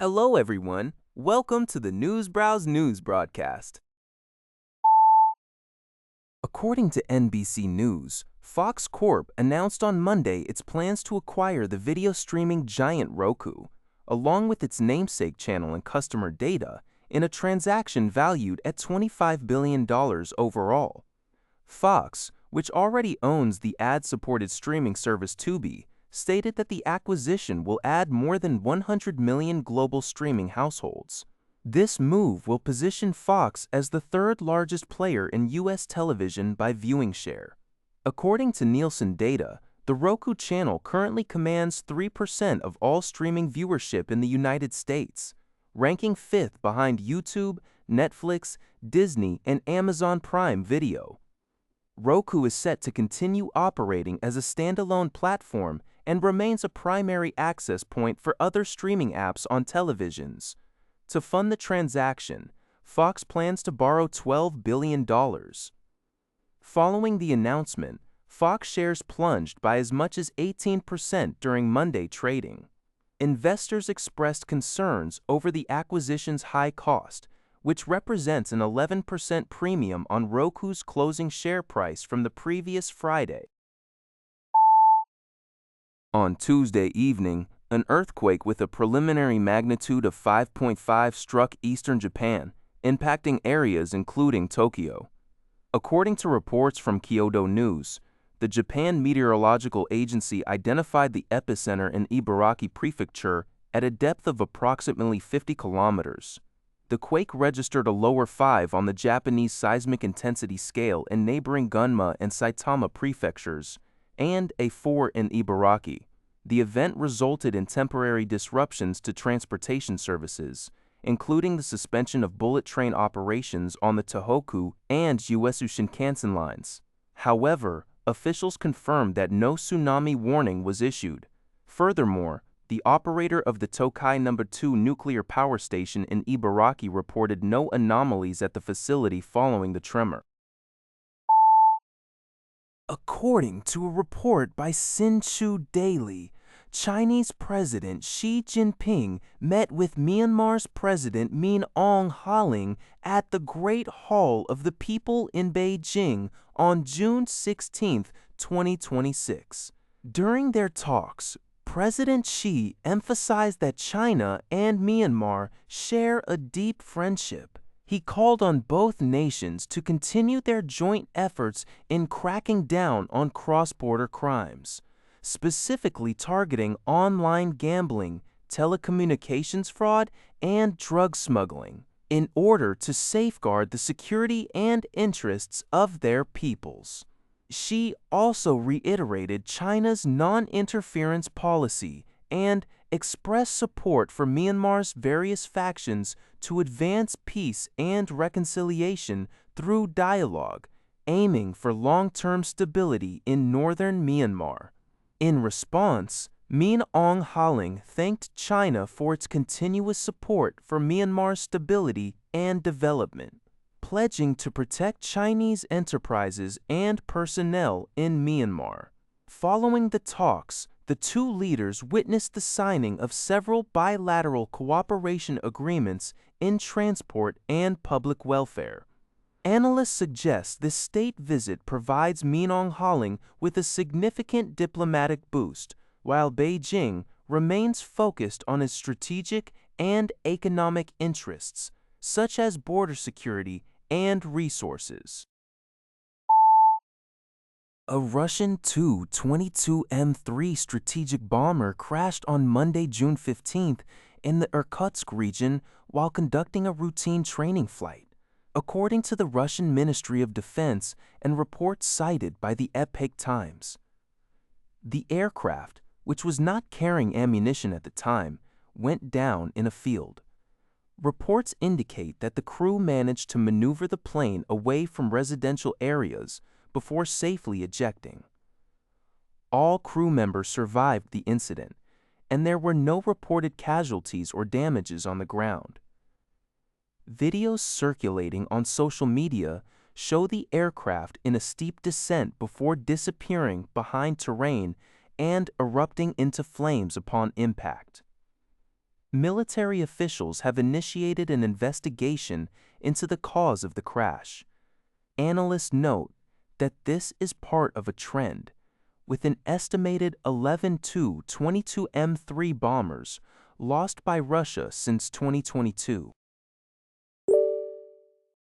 Hello, everyone. Welcome to the Newsbrowse News broadcast. According to NBC News, Fox Corp announced on Monday its plans to acquire the video streaming giant Roku, along with its namesake channel and customer data, in a transaction valued at $25 billion overall. Fox, which already owns the ad-supported streaming service Tubi, stated that the acquisition will add more than 100 million global streaming households. This move will position Fox as the third-largest player in U.S. television by viewing share. According to Nielsen data, the Roku channel currently commands 3% of all streaming viewership in the United States, ranking fifth behind YouTube, Netflix, Disney, and Amazon Prime Video. Roku is set to continue operating as a standalone platform and remains a primary access point for other streaming apps on televisions. To fund the transaction, Fox plans to borrow $12 billion. Following the announcement, Fox shares plunged by as much as 18% during Monday trading. Investors expressed concerns over the acquisition's high cost, which represents an 11% premium on Roku's closing share price from the previous Friday. On Tuesday evening, an earthquake with a preliminary magnitude of 5.5 struck eastern Japan, impacting areas including Tokyo. According to reports from Kyodo News, the Japan Meteorological Agency identified the epicenter in Ibaraki Prefecture at a depth of approximately 50 kilometers. The quake registered a lower 5 on the Japanese seismic intensity scale in neighboring Gunma and Saitama prefectures, and a 4 in Ibaraki. The event resulted in temporary disruptions to transportation services, including the suspension of bullet train operations on the Tohoku and Uesu Shinkansen lines. However, officials confirmed that no tsunami warning was issued. Furthermore, the operator of the Tokai No. 2 nuclear power station in Ibaraki reported no anomalies at the facility following the tremor. According to a report by Sinchu Daily, Chinese President Xi Jinping met with Myanmar's President Aung Hlaing at the Great Hall of the People in Beijing on June 16, 2026. During their talks, President Xi emphasized that China and Myanmar share a deep friendship. He called on both nations to continue their joint efforts in cracking down on cross-border crimes, specifically targeting online gambling, telecommunications fraud, and drug smuggling, in order to safeguard the security and interests of their peoples. Xi also reiterated China's non-interference policy and expressed support for Myanmar's various factions to advance peace and reconciliation through dialogue, aiming for long-term stability in northern Myanmar. In response, Aung Hlaing thanked China for its continuous support for Myanmar's stability and development, pledging to protect Chinese enterprises and personnel in Myanmar. Following the talks, the two leaders witnessed the signing of several bilateral cooperation agreements in transport and public welfare. Analysts suggest this state visit provides Aung Hlaing with a significant diplomatic boost, while Beijing remains focused on its strategic and economic interests, such as border security and resources. A Russian Tu-22 M3 strategic bomber crashed on Monday, June 15th in the Irkutsk region while conducting a routine training flight, according to the Russian Ministry of Defense and reports cited by the Epoch Times. The aircraft, which was not carrying ammunition at the time, went down in a field. Reports indicate that the crew managed to maneuver the plane away from residential areas before safely ejecting. All crew members survived the incident, and there were no reported casualties or damages on the ground. Videos circulating on social media show the aircraft in a steep descent before disappearing behind terrain and erupting into flames upon impact. Military officials have initiated an investigation into the cause of the crash. Analysts note that this is part of a trend, with an estimated 11 Tu-22 M3 bombers lost by Russia since 2022.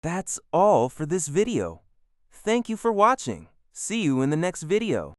That's all for this video. Thank you for watching. See you in the next video.